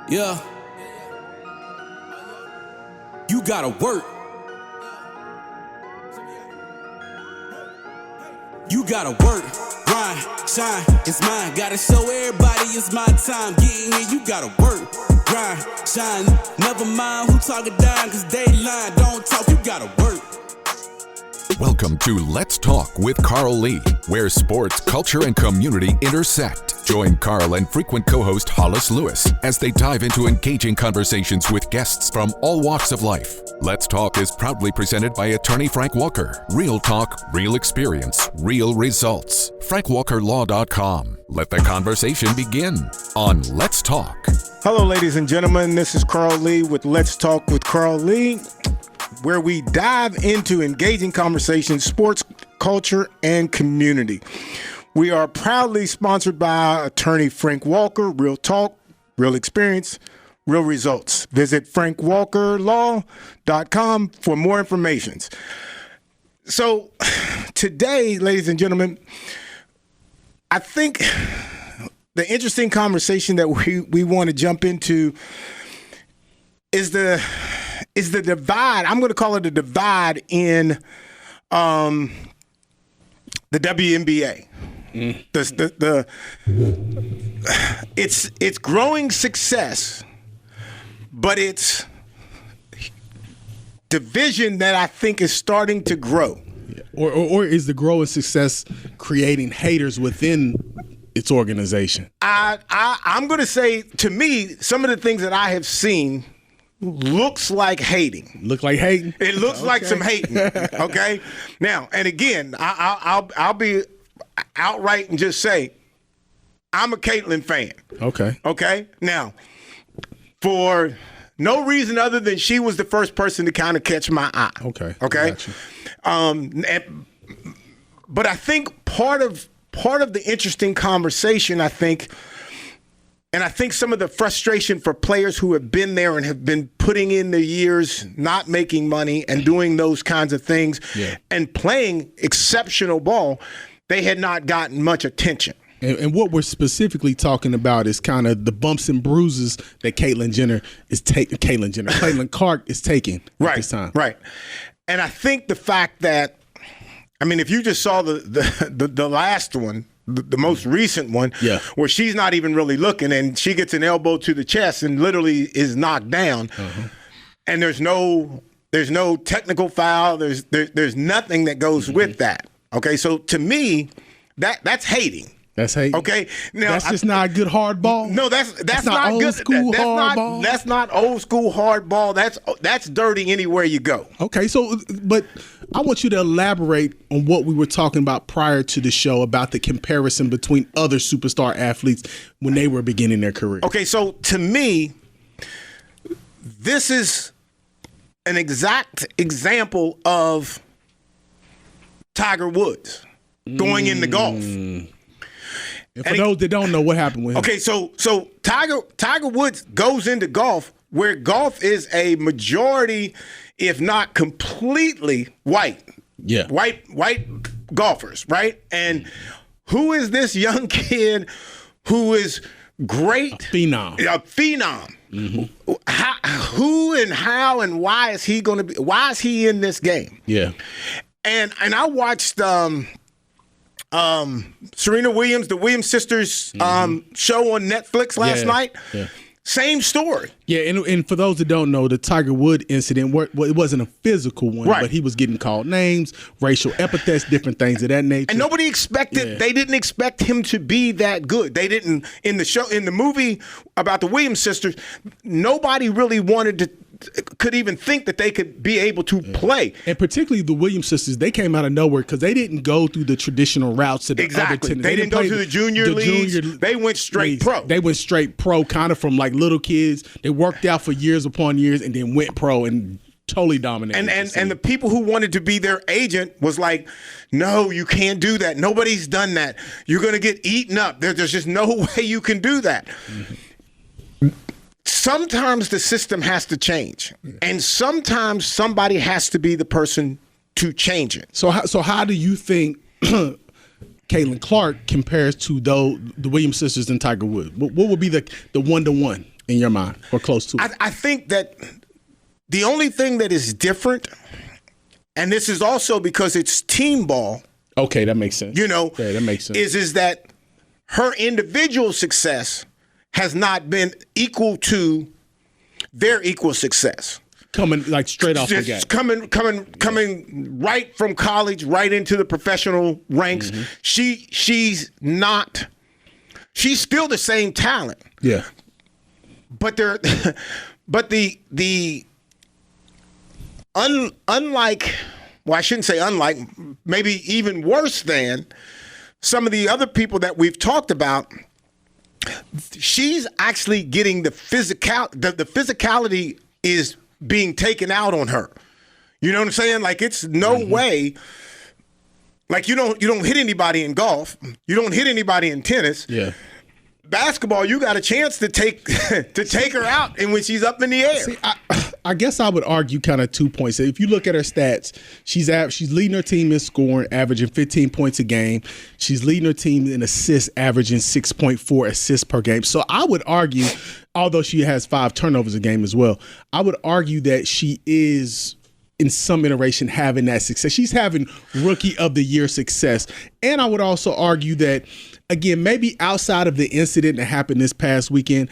Yeah. You gotta work. You gotta work, grind, shine, it's mine. Gotta show everybody it's my time. Getting here, you gotta work, grind, shine. Never mind who talking down, cause they lying. Don't talk, you gotta work. Welcome to Let's Talk with Carl Lee, where sports, culture, and community intersect. Join Carl and frequent co-host Hollis Lewis as they dive into engaging conversations with guests from all walks of life. Let's Talk is proudly presented by attorney Frank Walker. Real talk, real experience, real results. FrankWalkerLaw.com. Let the conversation begin on Let's Talk. Hello, ladies and gentlemen. This is Carl Lee with Let's Talk with Carl Lee, where we dive into engaging conversations, sports, culture, and community. We are proudly sponsored by attorney Frank Walker. Real talk, real experience, real results. Visit FrankWalkerLaw.com for more information. So today, ladies and gentlemen, I think the interesting conversation that we want to jump into is the divide. I'm going to call it a divide in the WNBA. It's growing success, but it's division that I think is starting to grow. Or is the growing success creating haters within its organization? I'm going to say, to me, some of the things that I have seen looks like hating. Look like hating? It looks like some hating. Okay. Now, and again, I'll be outright and just say I'm a Caitlin fan. Okay. Okay. Now, for no reason other than she was the first person to kind of catch my eye. Okay. Okay. Gotcha. But I think part of the interesting conversation, I think some of the frustration for players who have been there and have been putting in the years, not making money and doing those kinds of things, and playing exceptional ball, they had not gotten much attention. And what we're specifically talking about is kind of the bumps and bruises that Caitlin Clark is taking at this time. Right. And I think the fact that, I mean, if you just saw the last one, the most recent one, where she's not even really looking and she gets an elbow to the chest and literally is knocked down, and there's no technical foul, there's nothing that goes with that. Okay, so to me, that's hating. That's hating. Okay, now that's just not good hard ball. No, that's not old good. School hard ball. That's not old school hard ball. That's dirty anywhere you go. Okay, so but I want you to elaborate on what we were talking about prior to the show about the comparison between other superstar athletes when they were beginning their career. Okay, so to me, this is an exact example of Tiger Woods going into golf. And for those that don't know, what happened with him? Okay, so Tiger Woods goes into golf where golf is a majority, if not completely, white. Yeah. White golfers, right? And who is this young kid who is great? A phenom. A phenom. Mm-hmm. Who and how and why is he going to be? Why is he in this game? Yeah. And I watched Serena Williams, the Williams sisters show on Netflix last night. Yeah. Same story. Yeah, and for those that don't know, the Tiger Woods incident, it wasn't a physical one, but he was getting called names, racial epithets, different things of that nature. And nobody expected, they didn't expect him to be that good. They didn't, in the movie about the Williams sisters, nobody really could even think that they could be able to play. And particularly the Williams sisters, they came out of nowhere because they didn't go through the traditional routes to the other tennis. They didn't go through the junior leagues. They went straight pro. They went straight pro, kind of from like little kids. They worked out for years upon years and then went pro and totally dominated. And the people who wanted to be their agent was like, no, you can't do that. Nobody's done that. You're going to get eaten up. There's just no way you can do that. Mm-hmm. Sometimes the system has to change, and sometimes somebody has to be the person to change it. So how do you think Caitlin Clark compares to the Williams sisters and Tiger Woods? What would be the one-to-one? in your mind, or close to it? I think that the only thing that is different, and this is also because it's team ball. Okay, that makes sense. You know, yeah, that makes sense. Is that her individual success has not been equal to their equal success. Coming like straight off the game. Coming right from college, right into the professional ranks. Mm-hmm. She's still the same talent. Yeah. But unlike, well, I shouldn't say unlike, maybe even worse than some of the other people that we've talked about, she's actually getting the physicality is being taken out on her. You know what I'm saying? Like, it's no way. Like, you don't hit anybody in golf. You don't hit anybody in tennis. Yeah. Basketball, you got a chance to take her out, and when she's up in the air. See, I guess I would argue kind of 2 points. If you look at her stats, she's leading her team in scoring, averaging 15 points a game. She's leading her team in assists, averaging 6.4 assists per game. So I would argue, although she has 5 turnovers a game as well, I would argue that she is, in some iteration, having that success. She's having Rookie of the Year success. And I would also argue that, again, maybe outside of the incident that happened this past weekend,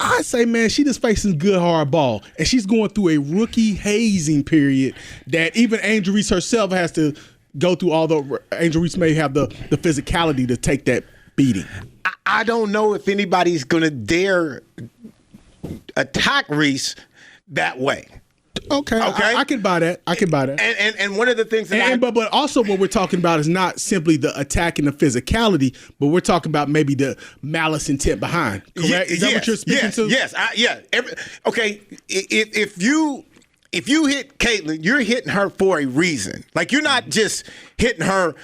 I say, man, she just facing good hard ball. And she's going through a rookie hazing period that even Angel Reese herself has to go through, although Angel Reese may have the physicality to take that beating. I don't know if anybody's going to dare attack Reese that way. Okay. I can buy that. And one of the things that but also what we're talking about is not simply the attack and the physicality, but we're talking about maybe the malice intent behind. Correct? Is that what you're speaking to? Yes. Okay. If you hit Caitlin, you're hitting her for a reason. Like, you're not just hitting her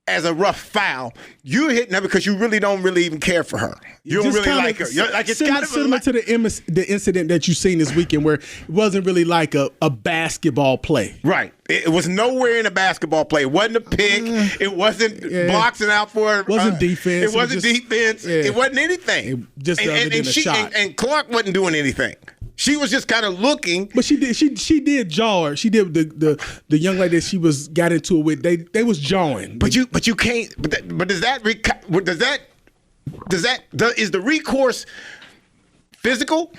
as a rough foul. You're hitting her because you really don't even care for her. You don't really like her. Like, it's kind of similar to the incident that you seen this weekend, where it wasn't really like a basketball play. Right. It was nowhere in a basketball play. It wasn't a pick. It wasn't boxing out for. It wasn't defense. It wasn't defense. Yeah. It wasn't anything. A shot. And Clark wasn't doing anything. She was just kind of looking. But she did jaw her. She did the young lady that she got into it with. They was jawing. But you can't. But is the recourse physical,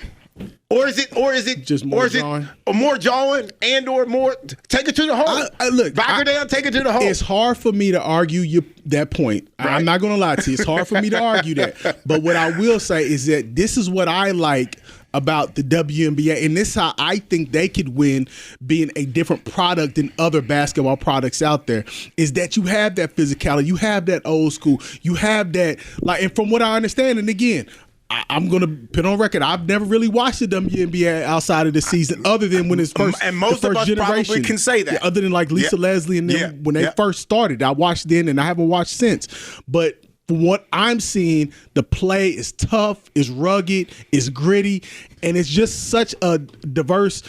or is it just more jawing? Or more jawing or more take it to the hole? Look, back her down, take it to the hole. It's hard for me to argue that point. Right. I'm not going to lie to you. It's hard for me to argue that. But what I will say is that this is what I like about the WNBA, and this is how I think they could win, being a different product than other basketball products out there, is that you have that physicality, you have that old school, you have that, like, and from what I understand, and again, I'm going to put on record, I've never really watched the WNBA outside of the season, other than when it's first, and most the first of us generation probably can say that. Yeah, other than like Lisa Leslie and them when they first started. I watched then and I haven't watched since. But from what I'm seeing, the play is tough, is rugged, is gritty, and it's just such a diverse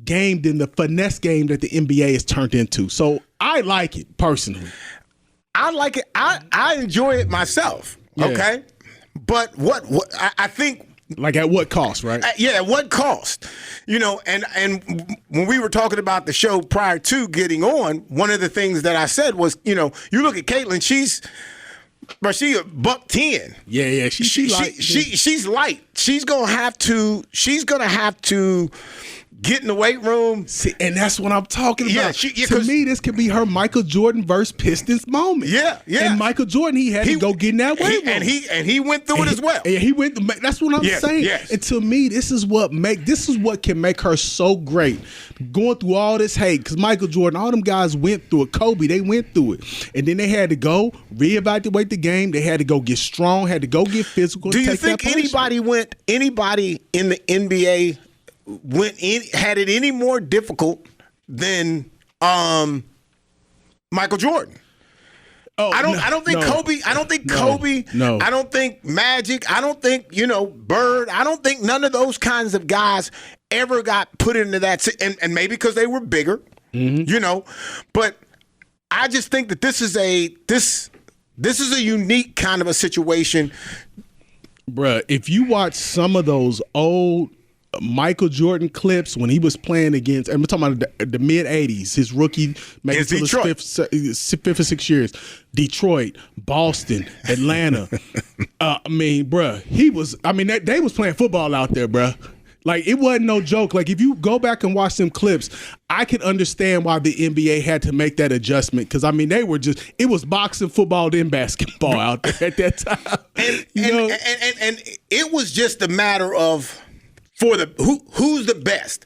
game than the finesse game that the NBA has turned into. So I like it personally. I like it. I enjoy it myself. Yeah. Okay, but what I think. Like, at what cost, right? At what cost? You know, and when we were talking about the show prior to getting on, one of the things that I said was, you know, you look at Caitlin, she's a $110. Yeah. She's light. She's gonna have to get in the weight room. See, and that's what I'm talking about. To me, this could be her Michael Jordan versus Pistons moment. Yeah. And Michael Jordan, he had to go get in that weight room. And he went through it as well. Yeah, he went. That's what I'm saying. Yes. And to me, this is what can make her so great. Going through all this hate, because Michael Jordan, all them guys went through it. Kobe, they went through it, and then they had to go reevaluate the game. They had to go get strong. Had to go get physical. Do you think anybody in the NBA had it any more difficult than Michael Jordan? I don't think Kobe. I don't think Kobe. No. I don't think Magic. I don't think Bird. I don't think none of those kinds of guys ever got put into that. And maybe because they were bigger, But I just think that this is a unique kind of a situation. Bruh, if you watch some of those old Michael Jordan clips when he was playing against, and we're talking about the mid 80s, his rookie, maybe till his fifth or 6 years, Detroit, Boston, Atlanta. They was playing football out there, bruh. Like, it wasn't no joke. Like, if you go back and watch them clips, I can understand why the NBA had to make that adjustment. Because, it was boxing, football, then basketball out there at that time. And it was just a matter of who's the best,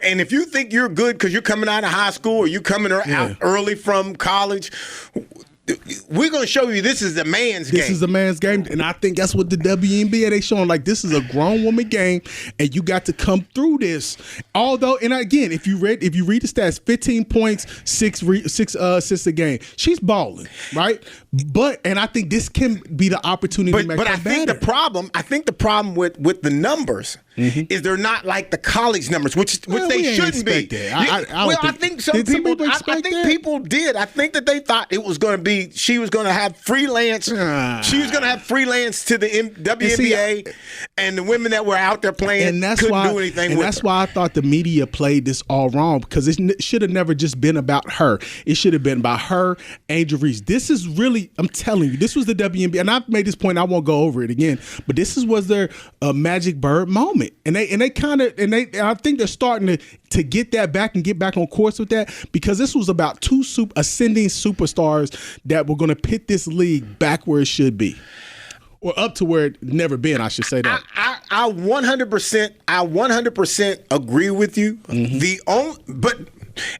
and if you think you're good because you're coming out of high school or you coming out early from college, we're going to show you this is the man's game. This is the man's game, and I think that's what the WNBA they showing. Like, this is a grown woman game, and you got to come through this. Although, and again, if you read the stats, 15 points, six assists a game, she's balling, right? And I think this can be the opportunity to make her better. I think the problem with the numbers is they're not like the college numbers, which they shouldn't be. I think some people. I think people did. I think that they thought it was going to be. She was going to have freelance. She was going to have freelance to the WNBA, and the women that were out there playing couldn't do anything. And that's why I thought the media played this all wrong, because it should have never just been about her. It should have been about her, Angel Reese. This is really, I'm telling you, this was the WNBA, and I've made this point. I won't go over it again, but this was their magic bird moment, and I think they're starting to get that back and get back on course with that, because this was about two ascending superstars that were going to pit this league back where it should be, or up to where it never been. I should say that. I 100% agree with you.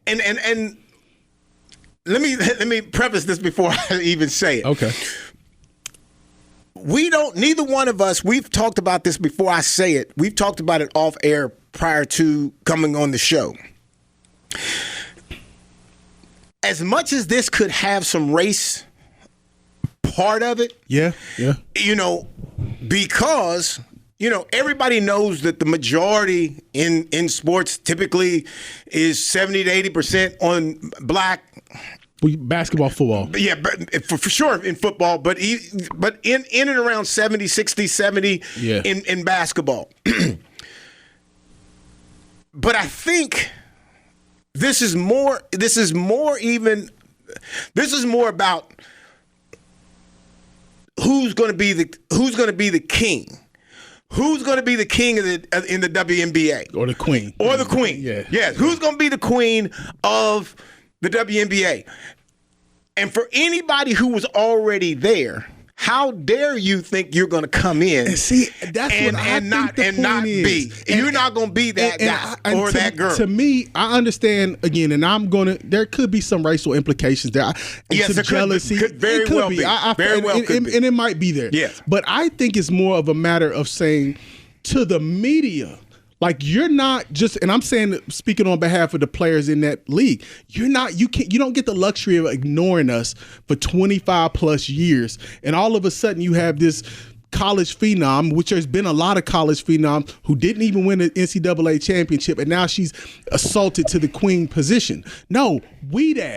And let me preface this before I even say it. Okay. Neither one of us, we've talked about this before I say it. We've talked about it off air prior to coming on the show. As much as this could have some race part of it. Yeah. Because, everybody knows that the majority in sports typically is 70 to 80% on black. Basketball, football. Yeah, but for sure in football, but in and around 70, 60, 70 in basketball. But I think this is more about who's going to be the king. Who's going to be the king in the WNBA? Or the queen. Yeah. Yes. Who's going to be the queen of the WNBA? And for anybody who was already there, how dare you think you're going to come in and see? That's what I think the point is. You're not going to be that guy or that girl. To me, I understand again, and there could be some racial implications there. Yes, some jealousy. Could very well be. Very well could be. And it might be there. Yes. But I think it's more of a matter of saying to the media, like, you're not just, and I'm saying, speaking on behalf of the players in that league, you don't get the luxury of ignoring us for 25 plus years, and all of a sudden you have this college phenom, which there's been a lot of college phenoms who didn't even win an NCAA championship, and now she's assaulted to the queen position. No,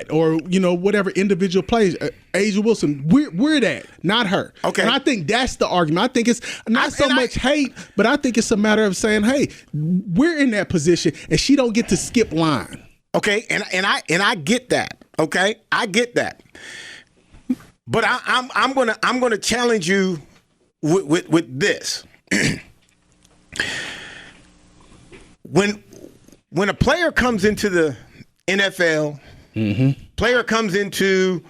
or whatever individual plays, Asia Wilson, we're that, not her. Okay. And I think that's the argument. I think it's not so much hate, but I think it's a matter of saying, hey, we're in that position, and she don't get to skip line. Okay, and I get that. Okay, I get that. But I'm gonna challenge you with this. When a player comes into the NFL, player comes into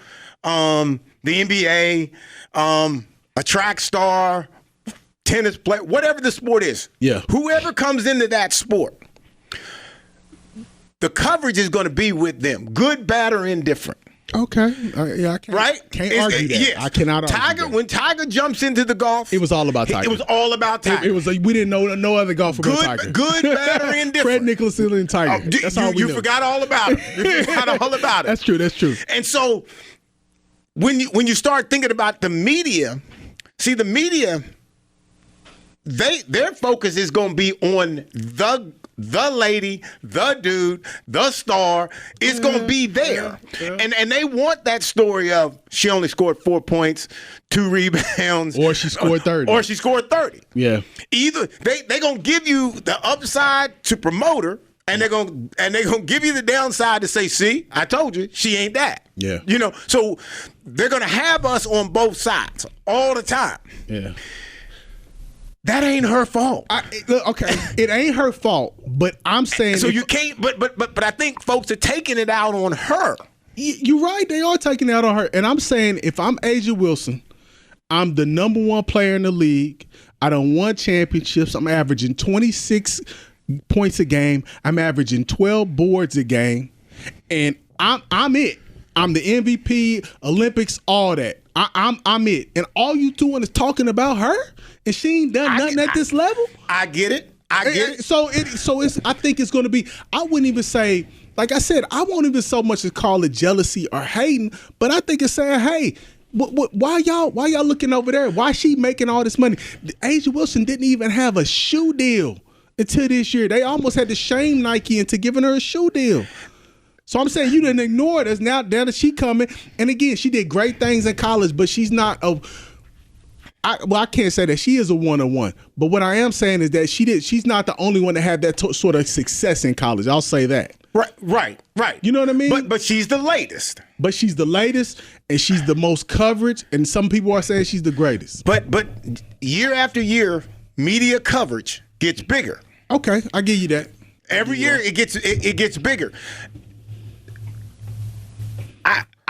the NBA, a track star, tennis player, whatever the sport is, whoever comes into that sport, the coverage is going to be with them, good, bad, or indifferent. Okay. I can't argue that. Yes. I cannot argue that. When Tiger jumps into the golf, it was all about Tiger. It was all about Tiger. It was like we didn't know no other golfer but Tiger. Good, bad, or indifferent. Fred Nicholson and Tiger. That's all we know. You forgot all about it. You forgot all about it. That's true. And so when you start thinking about the media, see, the media their focus is going to be on the lady, the dude, the star. It's going to be there. And they want that story of she only scored 4 points, 2 rebounds. Or she scored 30. Or she scored 30. Yeah. Either they going to give you the upside to promote her, and they're going to give you the downside to say, see, I told you, she ain't that. Yeah. So they're going to have us on both sides all the time. Yeah. That ain't her fault. Okay, it ain't her fault, but I'm saying so you can't. But I think folks are taking it out on her. You're right. They are taking it out on her, and I'm saying if I'm A'ja Wilson, I'm the number 1 player in the league. I done won championships. I'm averaging 26 points a game. I'm averaging 12 boards a game, and I'm it. I'm the MVP, Olympics, all that. I'm it, and all you doing is talking about her, and she ain't done nothing at this level. I get it. So it's. I think it's going to be. I wouldn't even say. Like I said, I won't even so much as call it jealousy or hating, but I think it's saying, hey, why y'all looking over there? Why she making all this money? A'ja Wilson didn't even have a shoe deal until this year. They almost had to shame Nike into giving her a shoe deal. So I'm saying you didn't ignore it. As now that she coming, and again, she did great things in college, but she's not a. I can't say that she is a 1-on-1, but what I am saying is that she's not the only one that had that sort of success in college. I'll say that. Right. You know what I mean? But she's the latest. But she's the latest, and she's the most coverage, and some people are saying she's the greatest. But year after year, media coverage gets bigger. Okay, I give you that. Every year it gets bigger.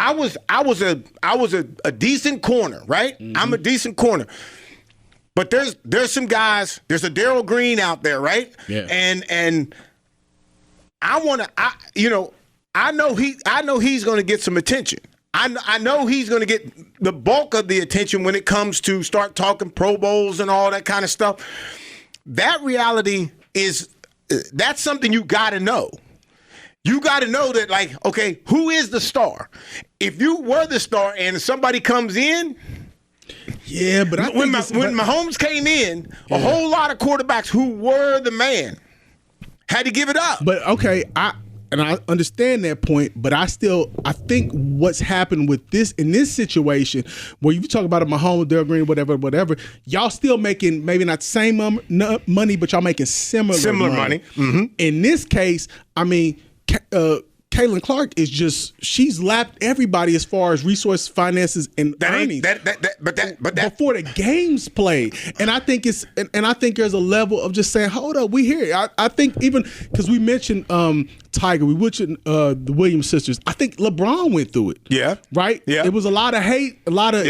I was a decent corner, right? Mm-hmm. I'm a decent corner. But there's some guys, there's a Darryl Green out there, right? Yeah. And I know he's going to get some attention. I know he's going to get the bulk of the attention when it comes to start talking Pro Bowls and all that kind of stuff. That reality that's something you got to know. You got to know that, like, okay, who is the star? If you were the star and somebody comes in, yeah, but when Mahomes came in, a whole lot of quarterbacks who were the man had to give it up. But okay, I understand that point, but I think what's happened with this in this situation where you talk about a Mahomes, Darryl Green, whatever, y'all still making maybe not the same money, but y'all making similar money. Mm-hmm. In this case, I mean, Caitlin Clark is she's lapped everybody as far as resource finances and earnings. But before the game's played, and I think there's a level of just saying, hold up, we here. I think even because we mentioned Tiger, we mentioned the Williams sisters. I think LeBron went through it. Yeah. Right. Yeah. It was a lot of hate, a lot of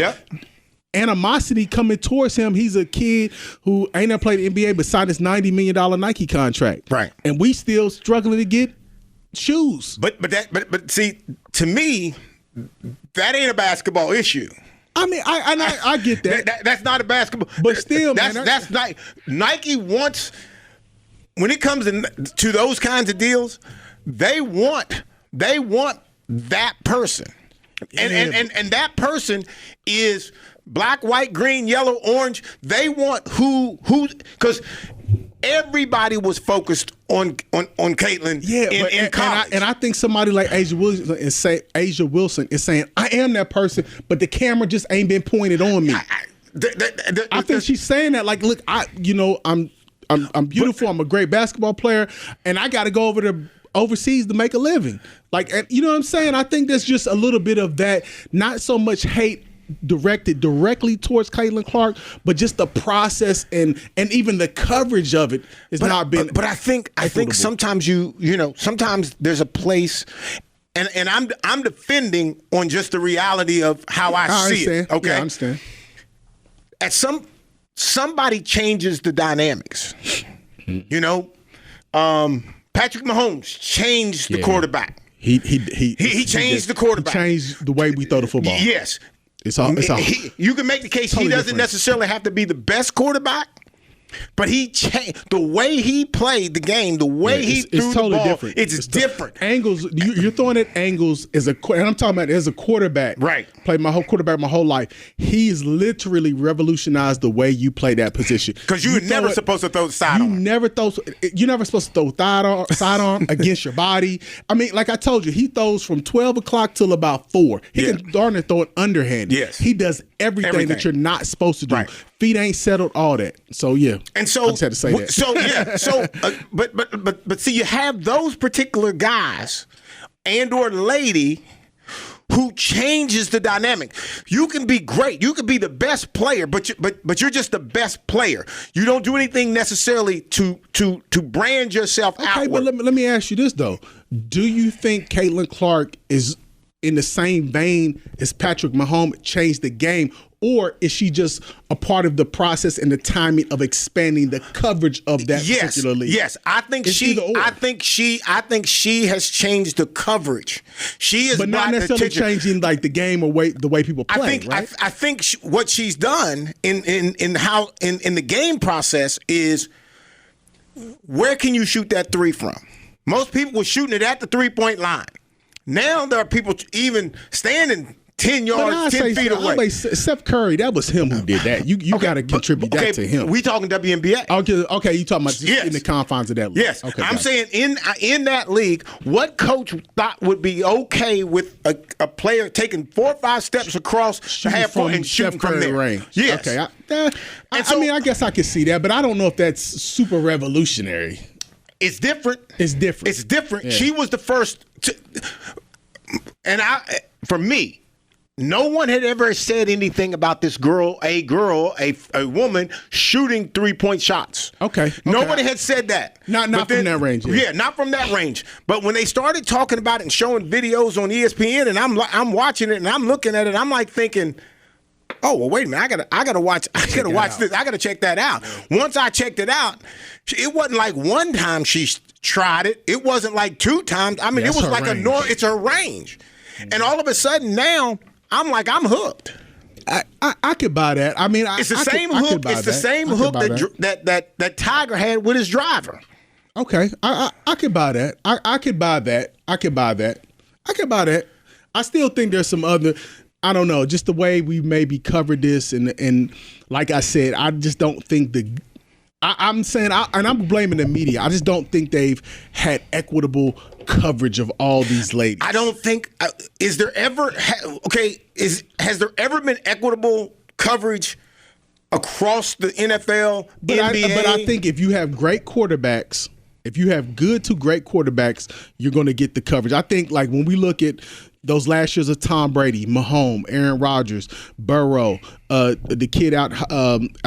animosity coming towards him. He's a kid who ain't never played the NBA but signed this $90 million Nike contract. Right. And we still struggling to get shoes. But see, to me, that ain't a basketball issue. I mean, I get that. That's not a basketball. But still, that's not Nike wants. When it comes to those kinds of deals, they want that person, and that person is black, white, green, yellow, orange. They want who because everybody was focused on Caitlin in college. And I think somebody like A'ja Wilson is saying, I am that person, but the camera just ain't been pointed on me. I think she's saying that, like, look, I'm beautiful, I'm a great basketball player, and I got to go over to overseas to make a living. Like, and you know what I'm saying? I think there's just a little bit of that, not so much hate directed directly towards Caitlin Clark, but just the process and even the coverage of it has not been. But I think sometimes sometimes there's a place, and I'm defending on just the reality of how I see it. Okay, yeah, I understand. At somebody changes the dynamics. Patrick Mahomes changed the quarterback. He changed the quarterback. He changed the way we throw the football. Yes. It's all. You can make the case totally he doesn't necessarily have to be the best quarterback, But he changed the way he played the game, the way he threw it's totally the ball. Different. It's different. Angles, you're throwing at angles and I'm talking about as a quarterback. Right. Played my whole quarterback my whole life. He's literally revolutionized the way you play that position. Because you're never supposed to throw the sidearm. You're never supposed to throw sidearm against your body. I mean, like I told you, he throws from 12 o'clock till about 4. He can darn near throw it underhanded. Yes. He does everything that you're not supposed to do. Right. Feet ain't settled, all that. So yeah. And so I just had to say that. So yeah. So but see, you have those particular guys and or lady who changes the dynamic. You can be great. You can be the best player, but you're just the best player. You don't do anything necessarily to brand yourself outward. But let me ask you this though: do you think Caitlin Clark is in the same vein as Patrick Mahomes, changed the game? Or is she just a part of the process and the timing of expanding the coverage of that particular league? Yes, I think she has changed the coverage. She is, but not necessarily changing like the game or the way people play. I think what she's done in the game process is, where can you shoot that three from? Most people were shooting it at the 3-point line. Now there are people even standing 10 yards, 10 feet away. Steph Curry, that was him who did that. You got to contribute that to him. We talking WNBA. Okay, you talking about just in the confines of that league. Yes. Okay, I'm saying in that league, what coach thought would be okay with a player taking 4 or 5 steps across the half court and shooting from there? Range. Yes. Okay. I mean, I guess I could see that, but I don't know if that's super revolutionary. It's different. It's different. Yeah. She was the first to, and for me, no one had ever said anything about this girl, a woman shooting 3-point shots. Okay. Nobody had said that. Not from that range. Yeah, not from that range. But when they started talking about it and showing videos on ESPN, and I'm watching it and I'm looking at it, I'm like thinking, oh, well, wait a minute. I gotta watch this. I gotta check that out. Once I checked it out, it wasn't like one time she tried it. It wasn't like 2 times. I mean, it was like it's her range. And all of a sudden now, I'm hooked. I could buy that. I mean, it's the same hook. It's the same hook that Tiger had with his driver. Okay, I could buy that. I could buy that. I could buy that. I still think there's some other. I don't know, just the way we maybe covered this, and like I said, I just don't think I'm saying, and I'm blaming the media. I just don't think they've had equitable coverage of all these ladies. I don't think. Has there ever been equitable coverage across the NFL, NBA? But I think if you have great quarterbacks, if you have good to great quarterbacks, you're going to get the coverage. I think like when we look at those last years of Tom Brady, Mahomes, Aaron Rodgers, Burrow, the kid out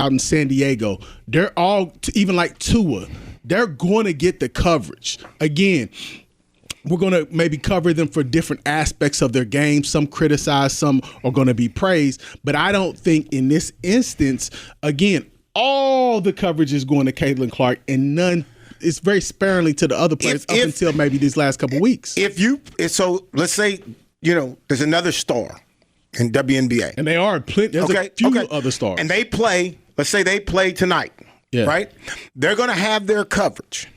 in San Diego, they're all, even like Tua, they're going to get the coverage. Again, we're going to maybe cover them for different aspects of their game. Some criticized, some are going to be praised. But I don't think in this instance, again, all the coverage is going to Caitlin Clark and none. It's very sparingly to the other players up until maybe these last couple of weeks. So let's say, there's another star in WNBA. And they are plenty. There's a few other stars. And they play, let's say they play tonight, right? They're going to have their coverage.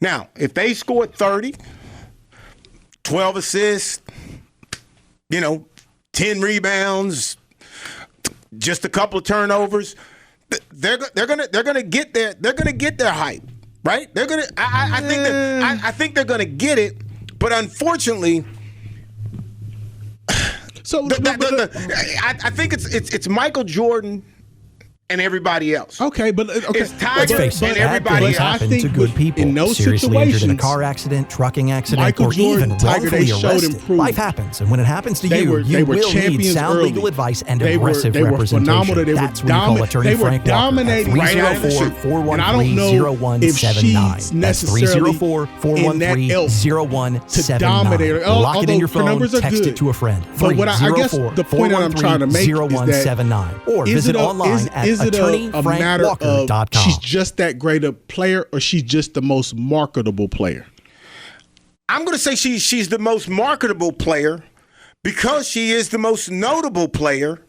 Now, if they scored 30, 12 assists, 10 rebounds, just a couple of turnovers, they're gonna get their hype. Right? They're gonna. I think they're gonna get it, but unfortunately, I think it's Michael Jordan and everybody else. Okay, but it's Tiger and everybody else. I think to good people in those seriously situations, injured in a car accident, trucking accident, Michael or Jordan, even Tiger, wrongfully they showed arrested. improvement. Life happens, and when it happens to you were will need sound early. legal advice and they aggressive were representation. Phenomenal. That's when you call attorney Frank dominating Walker right at 304-413-0179. And I don't know if she's necessarily in that ilk to dominate. Lock it in your phone, text it to a friend. But what I guess the point that I'm trying to make is that or visit online at attorneyfrankwalker.com. She's just that great a player, or she's just the most marketable player? I'm going to say she's the most marketable player because she is the most notable player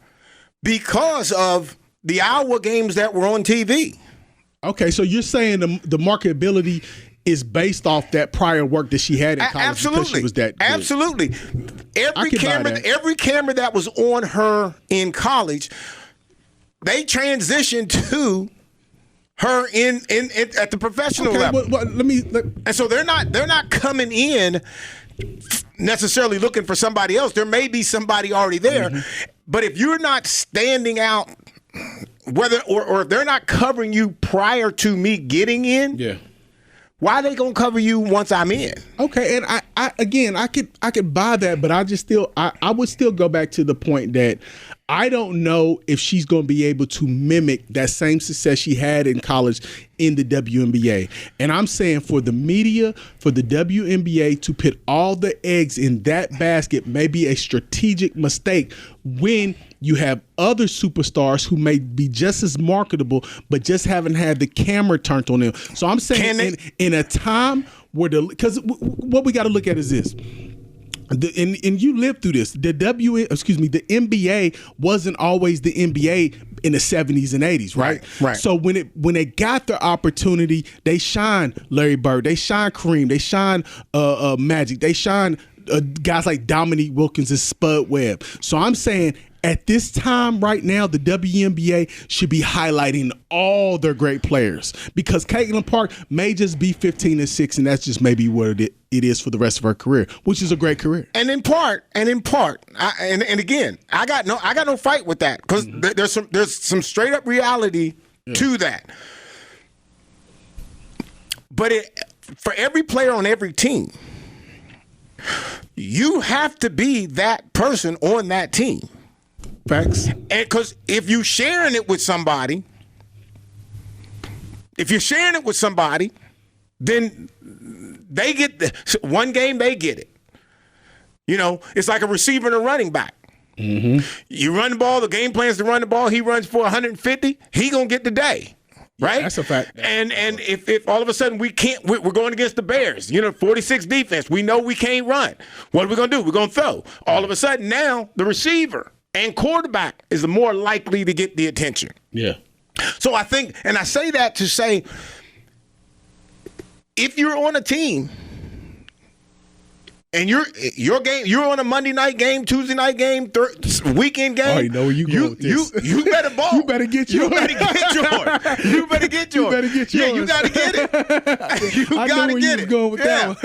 because of the Iowa games that were on TV. Okay, so you're saying the marketability is based off that prior work that she had in college. Absolutely, because she was that good. Absolutely. Every camera that was on her in college, they transitioned to her in at the professional level. Well, and so they're not coming in necessarily looking for somebody else. There may be somebody already there, but if you're not standing out, whether or if they're not covering you prior to me getting in, why are they gonna cover you once I'm in? Okay, and I could buy that, but I would still go back to the point that I don't know if she's going to be able to mimic that same success she had in college in the WNBA. And I'm saying for the media, for the WNBA to put all the eggs in that basket may be a strategic mistake when you have other superstars who may be just as marketable, but just haven't had the camera turned on them. So I'm saying in a time where because what we got to look at is this. And you lived through this. The NBA wasn't always the NBA in the 70s and 80s, right? Right. So when they got the opportunity, they shine Larry Bird, they shine Kareem, they shine Magic, they shine guys like Dominique Wilkins and Spud Webb. So I'm saying at this time right now, the WNBA should be highlighting all their great players because Caitlin Clark may just be 15-6, and that's just maybe what it is for the rest of her career, which is a great career. And in part, and again, I got no fight with that because there's some straight up reality to that. But for every player on every team, you have to be that person on that team. Facts. And because if you're sharing it with somebody, then they get one game, they get it. You know, it's like a receiver and a running back. You run the ball, the game plan is to run the ball, he runs for 150, he gonna get the day. Right? Yeah, that's a fact. And if all of a sudden we're going against the Bears, 46 defense, we know we can't run. What are we going to do? We're going to throw. All of a sudden now the receiver and quarterback is more likely to get the attention. Yeah. So I think, and I say that to say, if you're on a team and you're on a Monday night game, Tuesday night game, weekend game. I know where you go with this. You better ball. You better get yours. You better get yours. Yeah, you got to get it. You got to get it. Going with that one.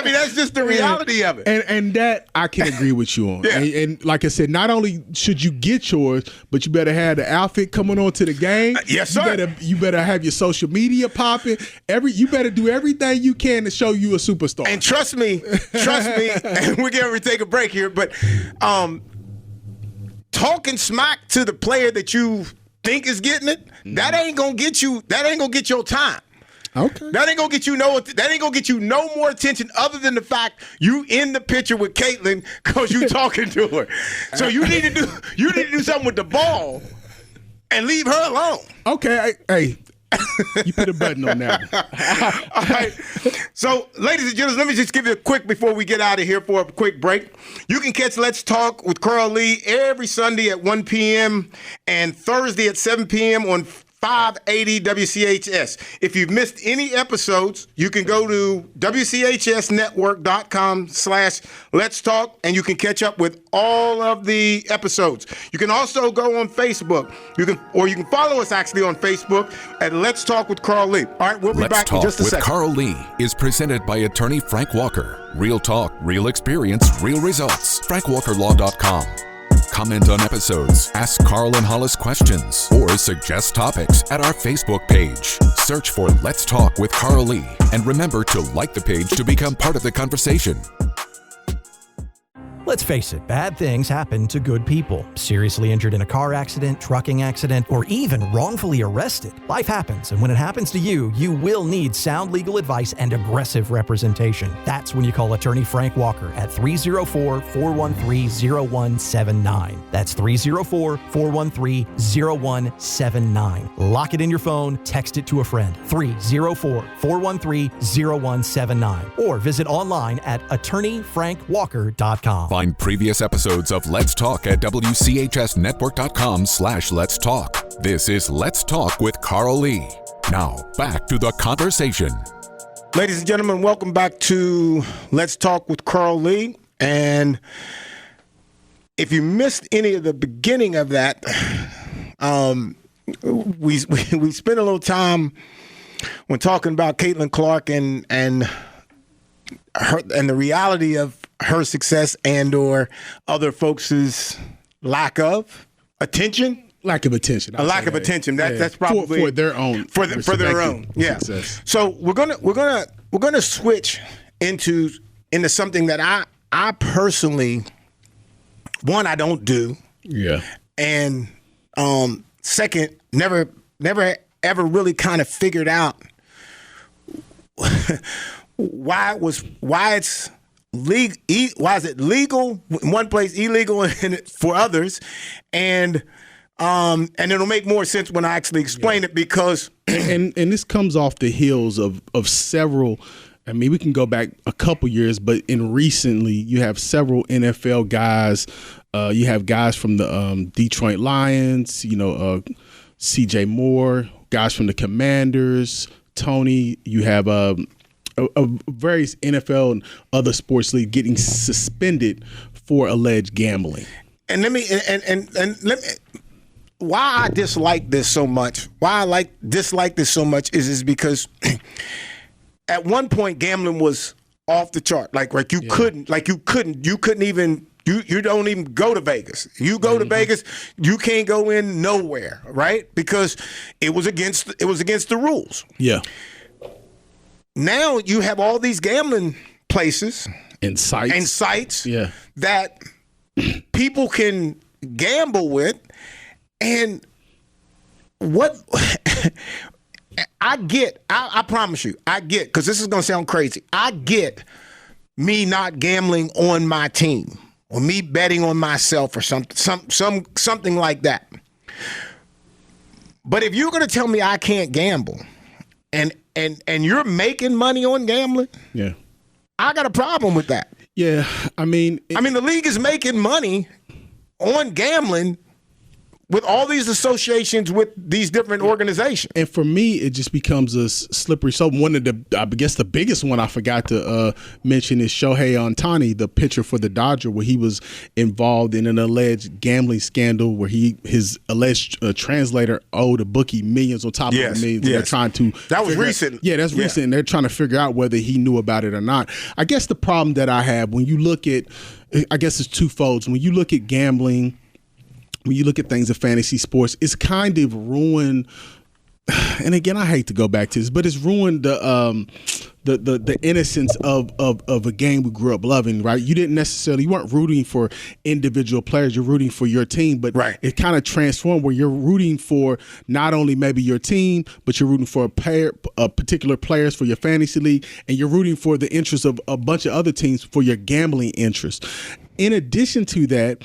That's just the reality of it. And that I can agree with you on. Yeah. And like I said, not only should you get yours, but you better have the outfit coming on to the game. Yes, sir. You better have your social media popping. You better do everything you can to show you a superstar. And trust me, and we're getting ready to take a break here, but talking smack to the player that you think is getting it, that ain't gonna get you your time. Okay. That ain't gonna get you no more attention other than the fact you in the picture with Caitlin because you talking to her. So you need to do something with the ball and leave her alone. Okay. Hey. You put a button on that one. All right. So, ladies and gentlemen, let me just give you a quick before we get out of here for a quick break. You can catch Let's Talk with Carl Lee every Sunday at 1 p.m. and Thursday at 7 p.m. on 580 WCHS. If you've missed any episodes, you can go to WCHSnetwork.com/Let's Talk, and you can catch up with all of the episodes. You can also go on Facebook. You can follow us actually on Facebook at Let's Talk with Carl Lee. All right, we'll be back in just a second. Let's Talk with Carl Lee is presented by attorney Frank Walker. Real talk, real experience, real results. FrankWalkerLaw.com. Comment on episodes, ask Carl and Hollis questions, or suggest topics at our Facebook page. Search for Let's Talk with Carl Lee, and remember to like the page to become part of the conversation. Let's face it, bad things happen to good people. Seriously injured in a car accident, trucking accident, or even wrongfully arrested. Life happens, and when it happens to you, you will need sound legal advice and aggressive representation. That's when you call attorney Frank Walker at 304-413-0179. That's 304-413-0179. Lock it in your phone, text it to a friend. 304-413-0179. Or visit online at attorneyfrankwalker.com. Find previous episodes of Let's Talk at WCHSnetwork.com/Let's Talk. This is Let's Talk with Carl Lee. Now, back to the conversation. Ladies and gentlemen, welcome back to Let's Talk with Carl Lee. And if you missed any of the beginning of that, we spent a little time when talking about Caitlin Clark and her and the reality of her success and or other folks' lack of attention. Lack of attention. A lack of attention. That's probably for their own. For their own. Yeah. Success. So we're gonna switch into something that I personally, one, I don't do. Yeah. And second, never ever really kind of figured out why is it legal in one place, illegal for others, and it'll make more sense when I actually explain it, because and this comes off the heels of several. I mean, we can go back a couple years, but recently you have several NFL guys. You have guys from the Detroit Lions, C.J. Moore, guys from the Commanders, Tony. You have various NFL and other sports leagues getting suspended for alleged gambling. And let me why I dislike this so much. Why I dislike this so much is because at one point gambling was off the chart. You couldn't even. You don't even go to Vegas. You go to Vegas, you can't go in nowhere, right? Because it was against the rules. Yeah. Now you have all these gambling places and sites that people can gamble with, and what I promise you, because this is going to sound crazy. I get me not gambling on my team, or me betting on myself, or something like that. But if you're going to tell me I can't gamble, and you're making money on gambling, yeah, I got a problem with that. Yeah, I mean, the league is making money on gambling with all these associations with these different organizations. And for me, it just becomes a slippery slope. One of I guess the biggest one I forgot to mention is Shohei Ohtani, the pitcher for the Dodgers, where he was involved in an alleged gambling scandal where his alleged translator owed a bookie millions on top of millions. Yes. They're trying to. That was recent. That's recent. And they're trying to figure out whether he knew about it or not. I guess the problem that I have when you look at, I guess it's twofold. When you look at gambling, when you look at things in fantasy sports, it's kind of ruined. And again, I hate to go back to this, but it's ruined the innocence of a game we grew up loving, right? You weren't rooting for individual players, you're rooting for your team, but right. It kind of transformed where you're rooting for not only maybe your team, but you're rooting for particular players for your fantasy league, and you're rooting for the interests of a bunch of other teams for your gambling interests. In addition to that,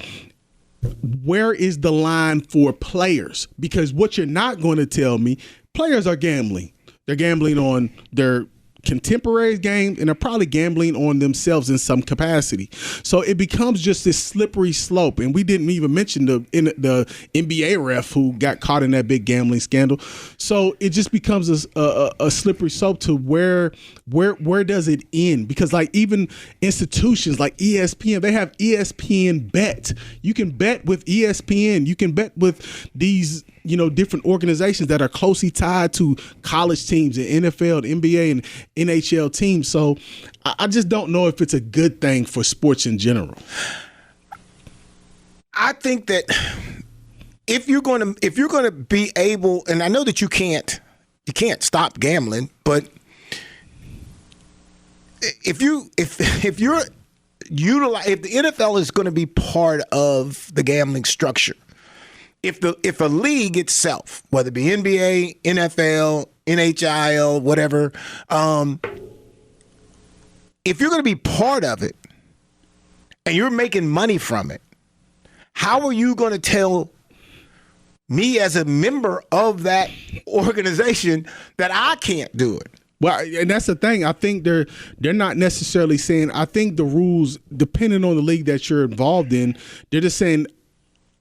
where is the line for players? Because what you're not going to tell me, players are gambling. They're gambling on their contemporaries' game, and they're probably gambling on themselves in some capacity. So it becomes just this slippery slope. And we didn't even mention the NBA ref who got caught in that big gambling scandal. So it just becomes a slippery slope to where does it end? Because even institutions like ESPN, they have ESPN Bet. You can bet with ESPN. You can bet with these different organizations that are closely tied to college teams, the NFL, the NBA, and NHL teams. So I just don't know if it's a good thing for sports in general. I think that if you're going to be able, and I know that you can't stop gambling, but if the NFL is going to be part of the gambling structure, if a league itself, whether it be NBA, NFL, NHL, whatever, if you're going to be part of it and you're making money from it, how are you going to tell me as a member of that organization that I can't do it? Well, and that's the thing. I think they're not necessarily saying, I think the rules, depending on the league that you're involved in, they're just saying,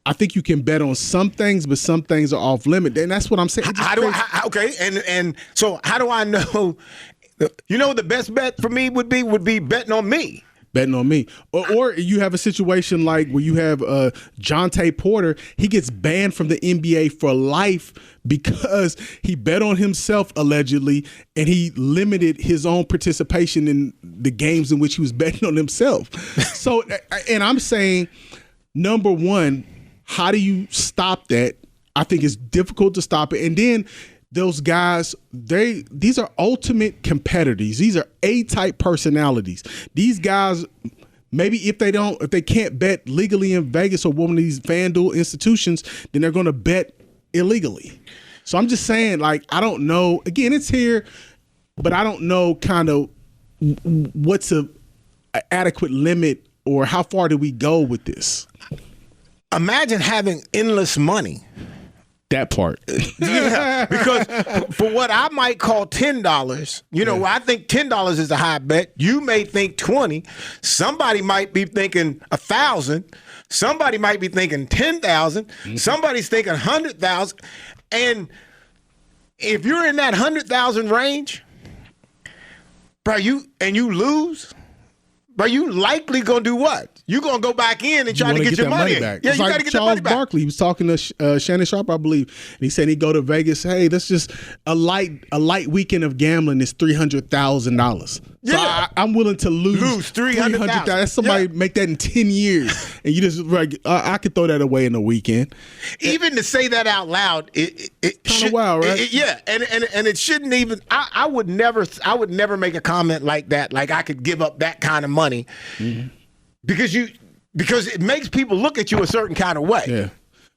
I think you can bet on some things, but some things are off limit, and that's what I'm saying. Okay, and so how do I know? You know, the best bet for me would be betting on me. Betting on me. Or you have a situation like where you have Jonte Porter. He gets banned from the NBA for life because he bet on himself, allegedly, and he limited his own participation in the games in which he was betting on himself. So, and I'm saying, number one, how do you stop that? I think it's difficult to stop it. And then those guys, these are ultimate competitors. These are A-type personalities. These guys, maybe if they can't bet legally in Vegas or one of these FanDuel institutions, then they're going to bet illegally. So I'm just saying, like, I don't know. Again, it's here, but I don't know kind of what's a adequate limit or how far do we go with this. Imagine having endless money. That part. Yeah, because for what I might call $10, I think $10 is a high bet. You may think 20. Somebody might be thinking 1,000. Somebody might be thinking 10,000. Mm-hmm. Somebody's thinking 100,000. And if you're in that 100,000 range, bro, you lose, bro, you likely gonna do what? You're going to go back in and try to get your money back. Yeah, it's you like got to get that money back. Charles Barkley, he was talking to Shannon Sharp, I believe, and he said he'd go to Vegas. Hey, that's just a light weekend of gambling is $300,000. Yeah. So I'm willing to lose $300,000. That's somebody make that in 10 years, and you just I could throw that away in a weekend. Even to say that out loud, it kind of wild, right? Yeah, and it shouldn't even. I would never make a comment like that. Like I could give up that kind of money. Mm-hmm. Because it makes people look at you a certain kind of way. Yeah.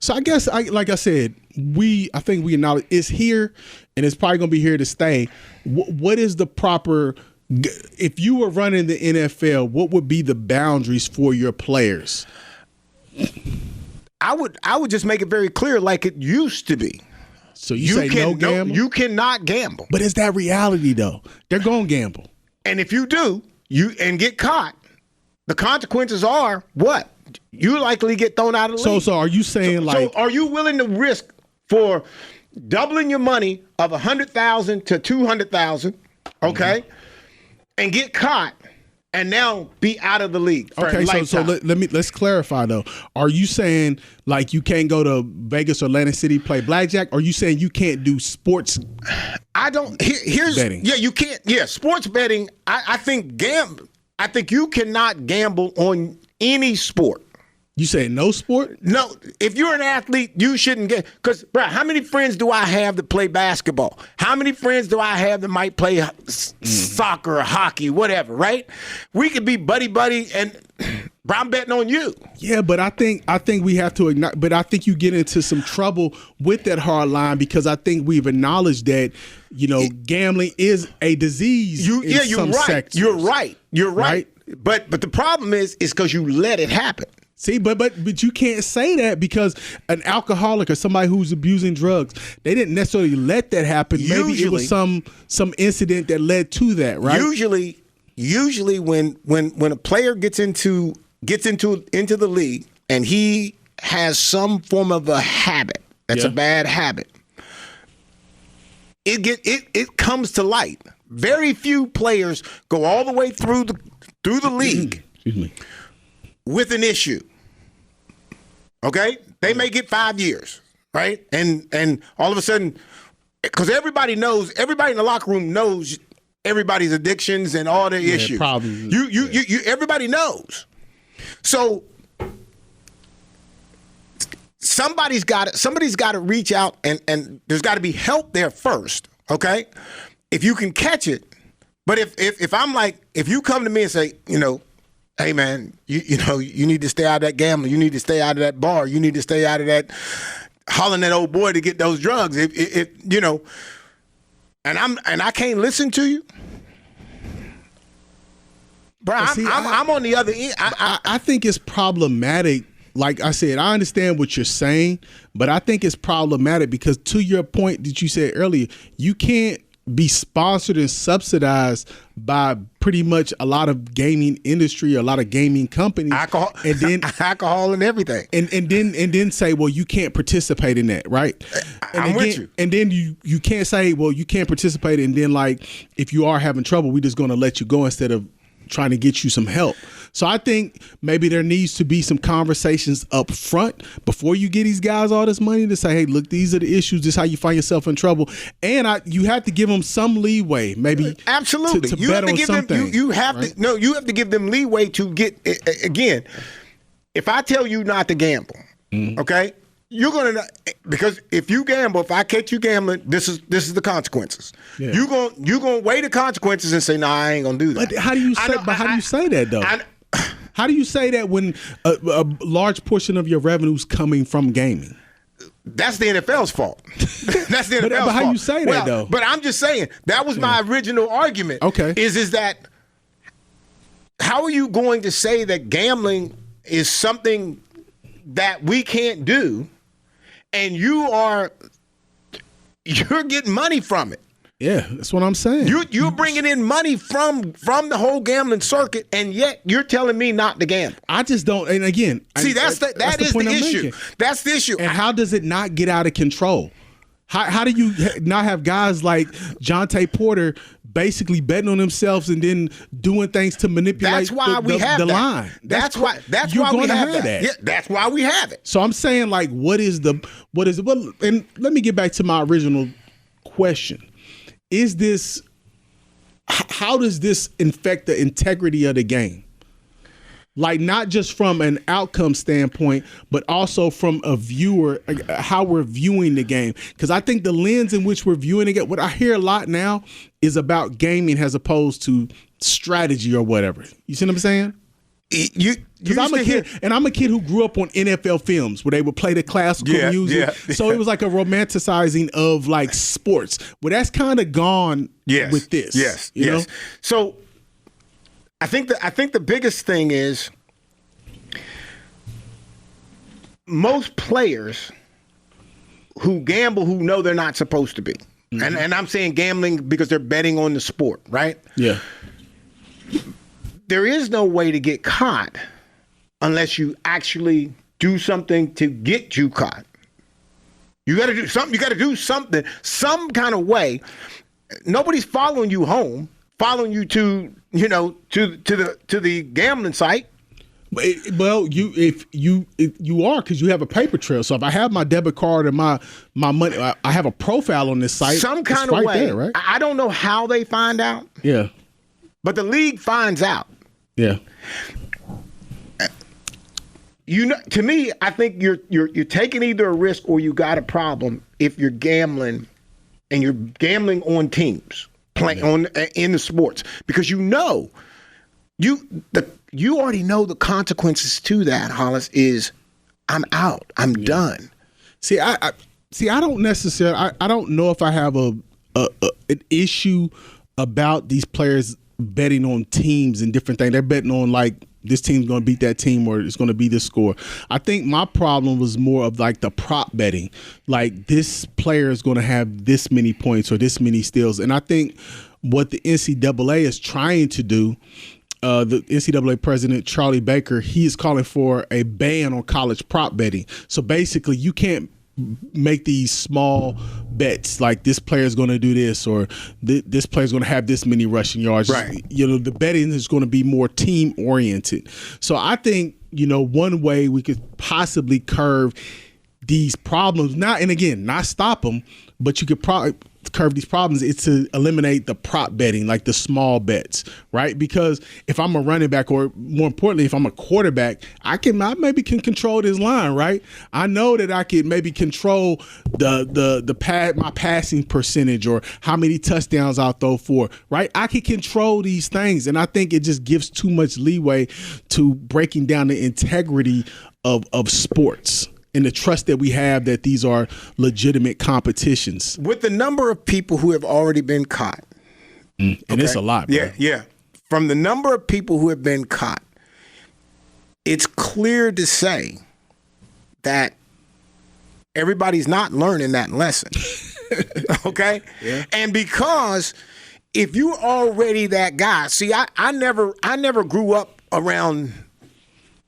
So I guess, like I said, I think we acknowledge it's here, and it's probably going to be here to stay. What is the proper? If you were running the NFL, what would be the boundaries for your players? I would just make it very clear, like it used to be. So you say no gamble? You cannot gamble. But is that reality though? They're going to gamble, and if you do, and get caught. The consequences are what? You likely get thrown out of the league. So are you saying so are you willing to risk for doubling your money of $100,000 to $200,000, okay, and get caught and now be out of the league for a lifetime? So let's clarify though. Are you saying like you can't go to Vegas or Atlantic City play blackjack? Or are you saying you can't do sports? I don't. Here's betting. Yeah, you can't. Yeah, sports betting. I think I think you cannot gamble on any sport. You say no sport? No. If you're an athlete, you shouldn't get. Because, bro, how many friends do I have that play basketball? How many friends do I have that might play soccer or hockey, whatever, right? We could be buddy, and bro, I'm betting on you. Yeah, but I think we have to acknowledge. But I think you get into some trouble with that hard line because I think we've acknowledged that gambling is a disease. You're right. Sectors. You're right. But the problem is because you let it happen. See, but you can't say that because an alcoholic or somebody who's abusing drugs, they didn't necessarily let that happen. Maybe it was some incident that led to that, right? Usually when a player gets into the league and he has some form of a habit that's a bad habit, it comes to light. Very few players go all the way through the league with an issue. Okay? They may get 5 years, right? And all of a sudden, because everybody in the locker room knows everybody's addictions and all their issues. Problems. You everybody knows. So somebody's got to reach out and there's got to be help there first, okay? If you can catch it. But if I'm like, if you come to me and say, hey man, you need to stay out of that gambling, you need to stay out of that bar, you need to stay out of that hollering that old boy to get those drugs. If and I can't listen to you, bro. I'm on the other end. I think it's problematic. Like I said, I understand what you're saying, but I think it's problematic because to your point that you said earlier, you can't be sponsored and subsidized by pretty much a lot of gaming industry, a lot of gaming companies, alcohol, and then alcohol and everything, and then say, well, you can't participate in that, right? And I'm with you. And then you can't say, well, you can't participate, and then like if you are having trouble, we're just going to let you go instead of trying to get you some help. So I think maybe there needs to be some conversations up front before you get these guys all this money to say, hey, look, these are the issues. This is how you find yourself in trouble. And you have to give them some leeway, maybe. Absolutely. To you bet have to on give something. them. You have right? to. No, you have to give them leeway to get. Again, if I tell you not to gamble, okay, you're gonna, because if you gamble, if I catch you gambling, this is the consequences. Yeah. You gonna weigh the consequences and say, nah, I ain't gonna do that. But how do you say? How do you say that though? How do you say that when a large portion of your revenue is coming from gaming? That's the NFL's fault. That's the NFL's fault. But how you say that though? But I'm just saying that was my original argument. Okay, is that how are you going to say that gambling is something that we can't do, and you're getting money from it? Yeah, that's what I'm saying. You're bringing in money from the whole gambling circuit, and yet you're telling me not to gamble. I just don't. And again, that's the issue. Making. That's the issue. And how does it not get out of control? How do you not have guys like Jonte Porter basically betting on themselves and then doing things to manipulate the line? That's why we have that. Yeah, that's why we have it. So I'm saying, like, what is it? And let me get back to my original question. Is this, how does this affect the integrity of the game? Like, not just from an outcome standpoint, but also from a viewer, how we're viewing the game. Because I think the lens in which we're viewing it, what I hear a lot now is about gaming as opposed to strategy or whatever. You see what I'm saying? Because I'm a kid, and I'm a kid who grew up on NFL films where they would play the classical music. Yeah. So it was like a romanticizing of like sports. Well, that's kind of gone with this. Yes. You know? So I think the biggest thing is most players who gamble who know they're not supposed to be. Mm-hmm. And I'm saying gambling because they're betting on the sport, right? Yeah. There is no way to get caught unless you actually do something to get you caught. You got to do something. You got to do something, some kind of way. Nobody's following you home, following you to the gambling site. Well, you are, because you have a paper trail. So if I have my debit card and my money, I have a profile on this site. Some kind of way. There, right? I don't know how they find out. Yeah. But the league finds out. Yeah. To me, I think you're taking either a risk or you got a problem if you're gambling, and you're gambling on teams in the sports, because you already know the consequences to that. Hollis, is I'm out. I'm done. See, I don't necessarily. I don't know if I have an issue about these players betting on teams and different things. They're betting on like this team's going to beat that team or it's going to be this score. I think my problem was more of like the prop betting. Like, this player is going to have this many points or this many steals. And I think what the NCAA is trying to do, the NCAA president, Charlie Baker, he is calling for a ban on college prop betting. So basically you can't make these small bets like this player is going to do this or this player is going to have this many rushing yards. Right. The betting is going to be more team oriented. So I think, one way we could possibly curb these problems, not stop them, but you could probably curb these problems, is to eliminate the prop betting, like the small bets, right? Because if I'm a running back, or more importantly, if I'm a quarterback, I maybe can control this line, right? I know that I can maybe control my passing percentage or how many touchdowns I'll throw for, right? I can control these things, and I think it just gives too much leeway to breaking down the integrity of sports and the trust that we have that these are legitimate competitions. With the number of people who have already been caught. And it's a lot, bro. Yeah. From the number of people who have been caught, it's clear to say that everybody's not learning that lesson. Okay? Yeah. And because if you're already that guy, see, I never grew up around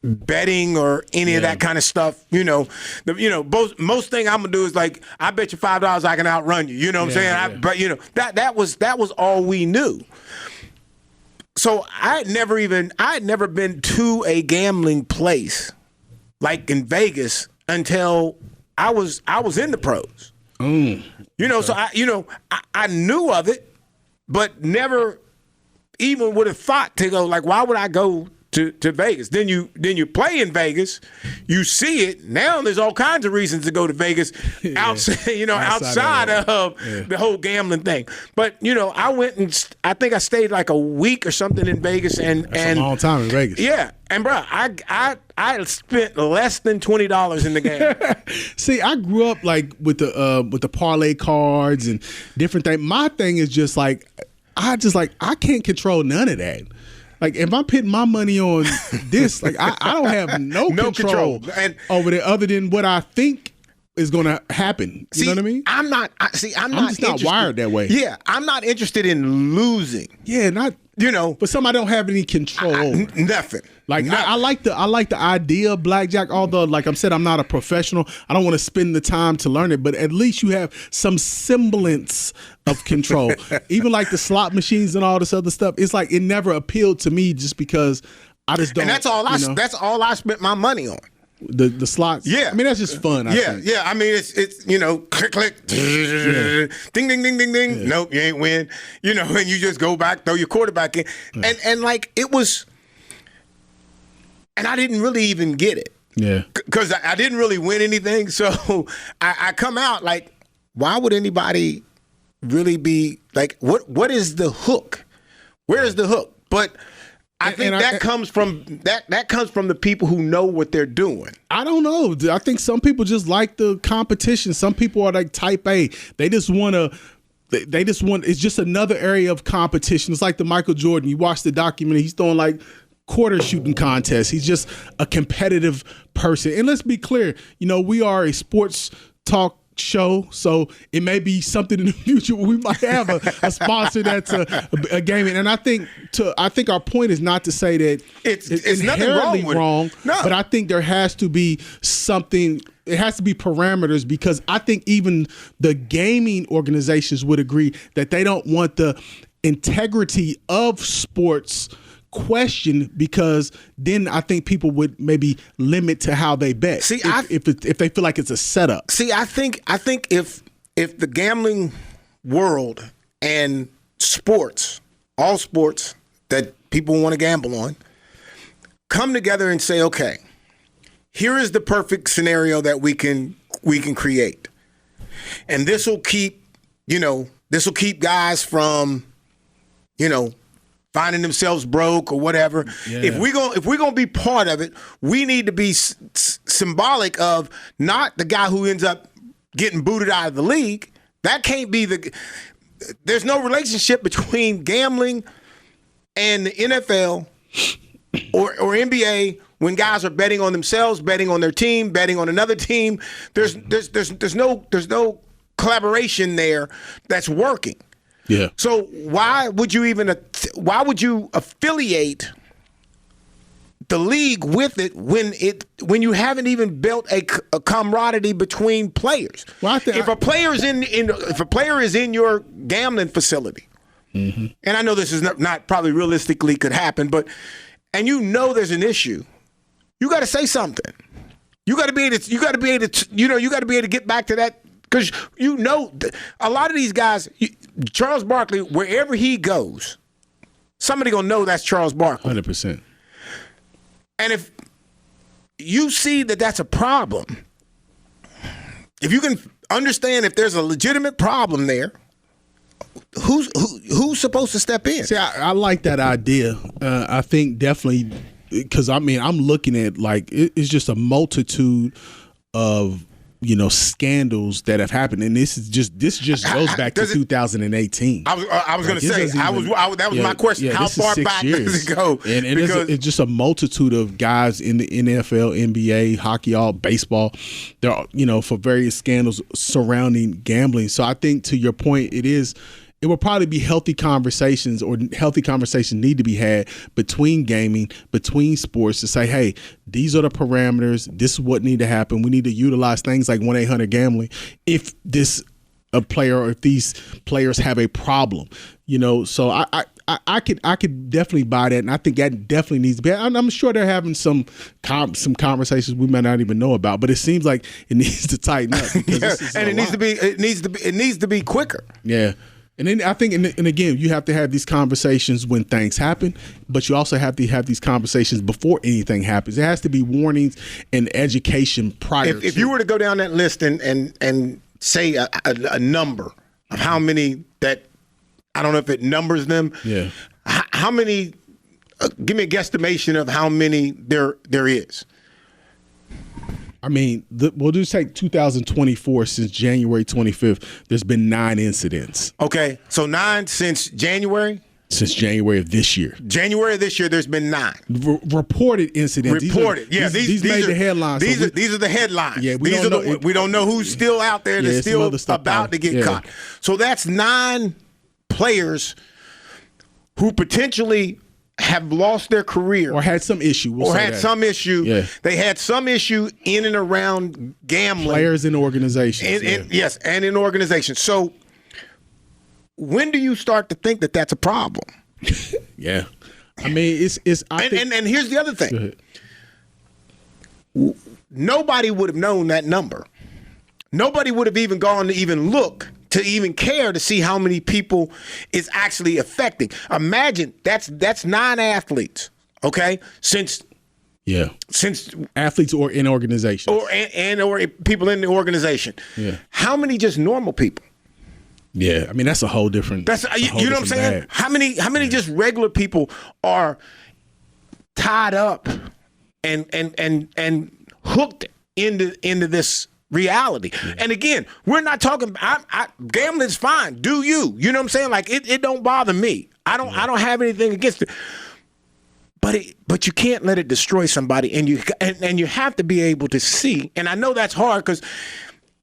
betting or any of that kind of stuff. Most thing I'm gonna do is like, I bet you $5 I can outrun you. You know what I'm saying? But that was all we knew. So I had never been to a gambling place like in Vegas until I was in the pros. So I knew of it, but never even would have thought to go like, why would I go to Vegas? Then you play in Vegas, you see it. Now there's all kinds of reasons to go to Vegas outside of the whole gambling thing. But I went and I think I stayed like a week or something in Vegas, and a long time in Vegas. Yeah, and bro, I spent less than $20 in the game. See, I grew up like with the parlay cards and different things. My thing is just like I can't control none of that. Like, if I'm putting my money on this, like, I don't have no control over it other than what I think is going to happen. You know what I mean? I'm just not wired that way. Yeah, I'm not interested in losing. Yeah, not but something I don't have any control over. Nothing. Like I like the idea of blackjack, although like I said, I'm not a professional. I don't want to spend the time to learn it, but at least you have some semblance of control. Even like the slot machines and all this other stuff, it's like it never appealed to me just because I just don't. And that's all I spent my money on. The slots. Yeah, I mean that's just fun. I think. I mean it's click click, ding ding ding ding ding. Yeah. Nope, you ain't win. And you just go back, throw your quarterback in, and like it was, and I didn't really even get it. Yeah, because I didn't really win anything. So I come out like, why would anybody really be like? What is the hook? Where is the hook? But I think that comes from the people who know what they're doing. I don't know. I think some people just like the competition. Some people are like type A. They just want it's just another area of competition. It's like the Michael Jordan. You watch the documentary, he's throwing like quarter shooting contests. He's just a competitive person. And let's be clear, we are a sports talk show, so it may be something in the future where we might have a sponsor that's a gaming. And I think our point is not to say that it's inherently wrong, no. But I think there has to be something. It has to be parameters, because I think even the gaming organizations would agree that they don't want the integrity of sports question, because then I think people would maybe limit to how they bet. See, if they feel like it's a setup. See, I think if the gambling world and sports, all sports that people want to gamble on, come together and say, okay, here is the perfect scenario that we can create, and this will keep guys from finding themselves broke or whatever. Yeah. If we're gonna be part of it, we need to be symbolic of not the guy who ends up getting booted out of the league. That can't be there's no relationship between gambling and the NFL or NBA when guys are betting on themselves, betting on their team, betting on another team. There's no collaboration there that's working. Yeah. So why would you affiliate the league with it when you haven't even built a camaraderie between players? Well, if a player is in your gambling facility, mm-hmm. and I know this is not probably realistically could happen, but there's an issue, you got to say something. You got to be able to get back to that. Because a lot of these guys, Charles Barkley, wherever he goes, somebody gonna know that's Charles Barkley. 100%. And if you see that that's a problem, if you can understand if there's a legitimate problem there, who's supposed to step in? See, I like that idea. I think definitely, because I'm looking at like it's just a multitude of scandals that have happened, and this just goes back to 2018. I was going to say that was my question. How far back does it go? And it's just a multitude of guys in the NFL, NBA, hockey, all baseball. There are, for various scandals surrounding gambling. So I think, to your point, it will probably be healthy conversations need to be had between gaming, between sports, to say, hey, these are the parameters. This is what need to happen. We need to utilize things like 1-800-GAMBLING if a player or if these players have a problem. So I could definitely buy that, and I think that definitely needs to be. I'm sure they're having some conversations we might not even know about, but it seems like it needs to tighten up. And it needs to be quicker. Yeah. And then I think, and again, you have to have these conversations when things happen, but you also have to have these conversations before anything happens. There has to be warnings and education prior. If you were to go down that list and say a number of how many that, I don't know if it numbers them. Yeah. How many? Give me a guesstimation of how many there is. I mean, we'll just take 2024 since January 25th. There's been 9 incidents. Okay, so 9 since January? Since January of this year. January of this year, there's been 9. Reported incidents. These made the headlines. These are the headlines. Yeah, we don't know who's still out there that's still about to get caught. So that's 9 players who potentially have lost their career. Or had some issue. Some issue. Yeah. They had some issue in and around gambling. Players in organizations. Yes, and in organizations. So when do you start to think that that's a problem? Yeah. I mean, and here's the other thing. Nobody would have known that number. Nobody would have even gone to even look, to even care to see how many people it's actually affecting. Imagine that's 9 athletes, okay? Since athletes or in organizations. Or people in the organization. Yeah. How many just normal people? Yeah, I mean that's a whole different. You know what I'm saying? Bag. How many just regular people are tied up and hooked into this reality? Yeah. And again, we're not talking. Gambling's fine. Do you? You know what I'm saying? Like it don't bother me. I don't have anything against it. But you can't let it destroy somebody, and you have to be able to see. And I know that's hard because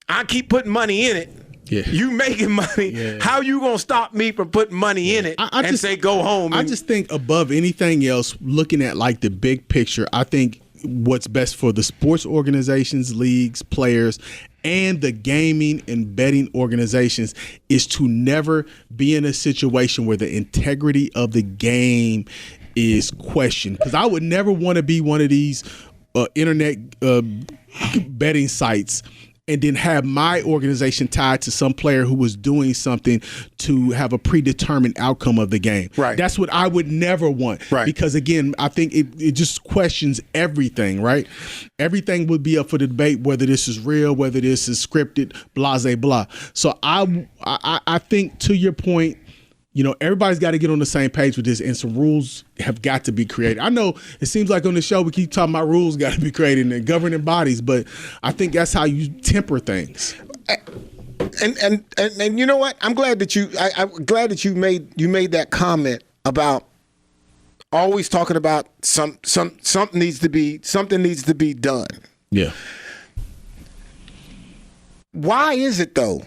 I keep putting money in it. Yeah. You making money. Yeah. How you gonna stop me from putting money in it and say go home? I just think above anything else, looking at like the big picture, I think what's best for the sports organizations, leagues, players, and the gaming and betting organizations is to never be in a situation where the integrity of the game is questioned. Because I would never want to be one of these internet betting sites and then have my organization tied to some player who was doing something to have a predetermined outcome of the game. Right. That's what I would never want. Right. Because, again, I think it just questions everything, right? Everything would be up for the debate, whether this is real, whether this is scripted, blah, blah, blah. So I think, to your point, everybody's got to get on the same page with this, and some rules have got to be created. I know it seems like on the show we keep talking about rules got to be created and governing bodies, but I think that's how you temper things. And you know what? I'm glad that you made that comment about always talking about something needs to be done. Yeah. Why is it though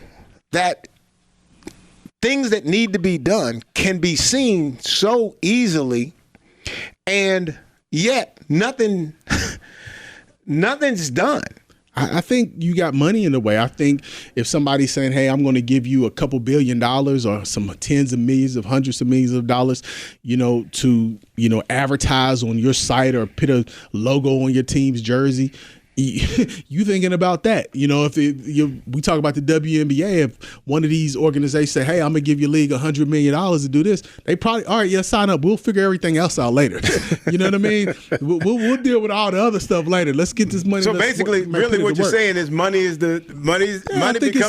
that things that need to be done can be seen so easily, and yet nothing's done? I think you got money in the way. I think if somebody's saying, hey, I'm going to give you a couple $1 billion or some tens of millions of hundreds of millions of dollars, to, advertise on your site or put a logo on your team's jersey, you thinking about that? We talk about the WNBA. If one of these organizations say, "Hey, I'm gonna give your league $100 million to do this," they probably, all right, yeah, sign up. We'll figure everything else out later. You know what I mean? We'll deal with all the other stuff later. Let's get this money. So basically, really, what you're saying is money becomes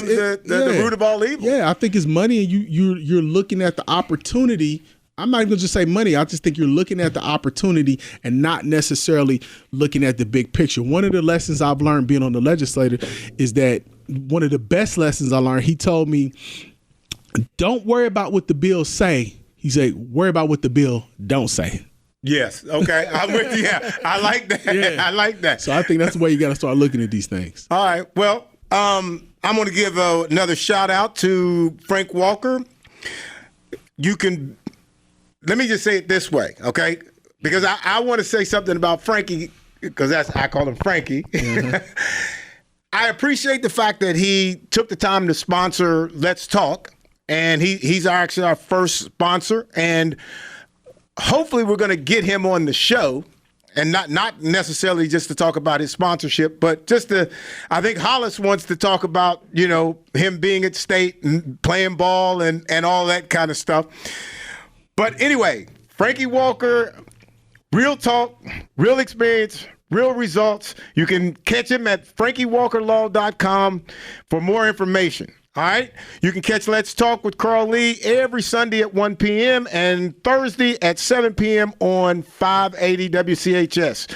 the root of all evil. Yeah, I think it's money, and you're looking at the opportunity I'm not even going to just say money. I just think you're looking at the opportunity and not necessarily looking at the big picture. One of the lessons I've learned being on the legislature is that one of the best lessons I learned, he told me, don't worry about what the bills say. He said, worry about what the bill don't say. Yes. Okay. I'm with you. Yeah. I like that. Yeah. I like that. So I think that's the way you got to start looking at these things. All right. Well, I'm going to give another shout out to Frank Walker. Let me just say it this way, okay? Because I want to say something about Frankie, because I call him Frankie. Mm-hmm. I appreciate the fact that he took the time to sponsor Let's Talk, and he's actually our first sponsor, and hopefully we're going to get him on the show, and not necessarily just to talk about his sponsorship, but just I think Hollis wants to talk about, him being at State and playing ball and all that kind of stuff. But anyway, Frankie Walker, real talk, real experience, real results. You can catch him at frankiewalkerlaw.com for more information. All right? You can catch Let's Talk with Carl Lee every Sunday at 1 p.m. and Thursday at 7 p.m. on 580 WCHS.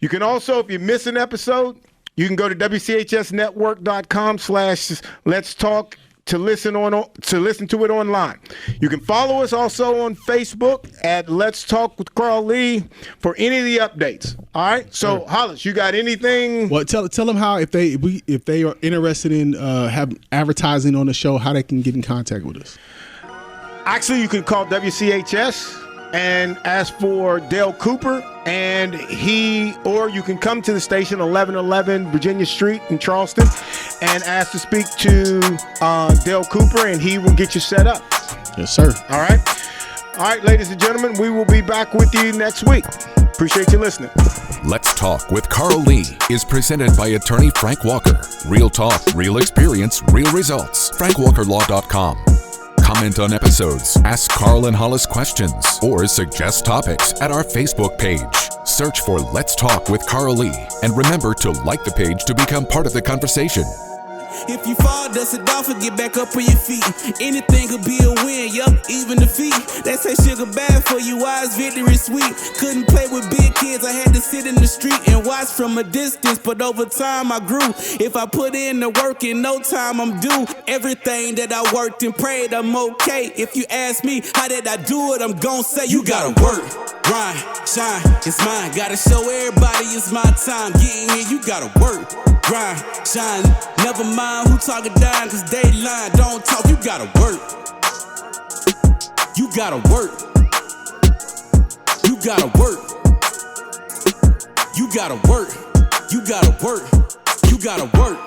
You can also, if you miss an episode, you can go to WCHSnetwork.com/Let's Talk to listen to it online. You can follow us also on Facebook at Let's Talk with Carl Lee for any of the updates. All right. So, Hollis, you got anything? Well, tell them how if they are interested in have advertising on the show, how they can get in contact with us. Actually, you can call WCHS and ask for Dale Cooper, or you can come to the station, 1111 Virginia Street in Charleston, and ask to speak to Dale Cooper, and he will get you set up. Yes, sir. All right, ladies and gentlemen, we will be back with you next week. Appreciate you listening. Let's Talk with Carl Lee is presented by attorney Frank Walker. Real talk, real experience, real results. FrankWalkerLaw.com. Comment on episodes, ask Carl and Hollis questions, or suggest topics at our Facebook page. Search for Let's Talk with Carl Lee, and remember to like the page to become part of the conversation. If you fall, dust it off and get back up on your feet. Anything could be a win, yup, even defeat. They say sugar bad for you, why is victory sweet? Couldn't play with big kids, I had to sit in the street and watch from a distance, but over time I grew. If I put in the work, in no time I'm due. Everything that I worked and prayed, I'm okay. If you ask me, how did I do it, I'm gon' say, you gotta work, grind, shine, it's mine. Gotta show everybody it's my time. Getting here, you gotta work, grind, shine, never mind who talking down, cause they lying. Don't talk, you gotta work. You gotta work. You gotta work. You gotta work. You gotta work. You gotta work.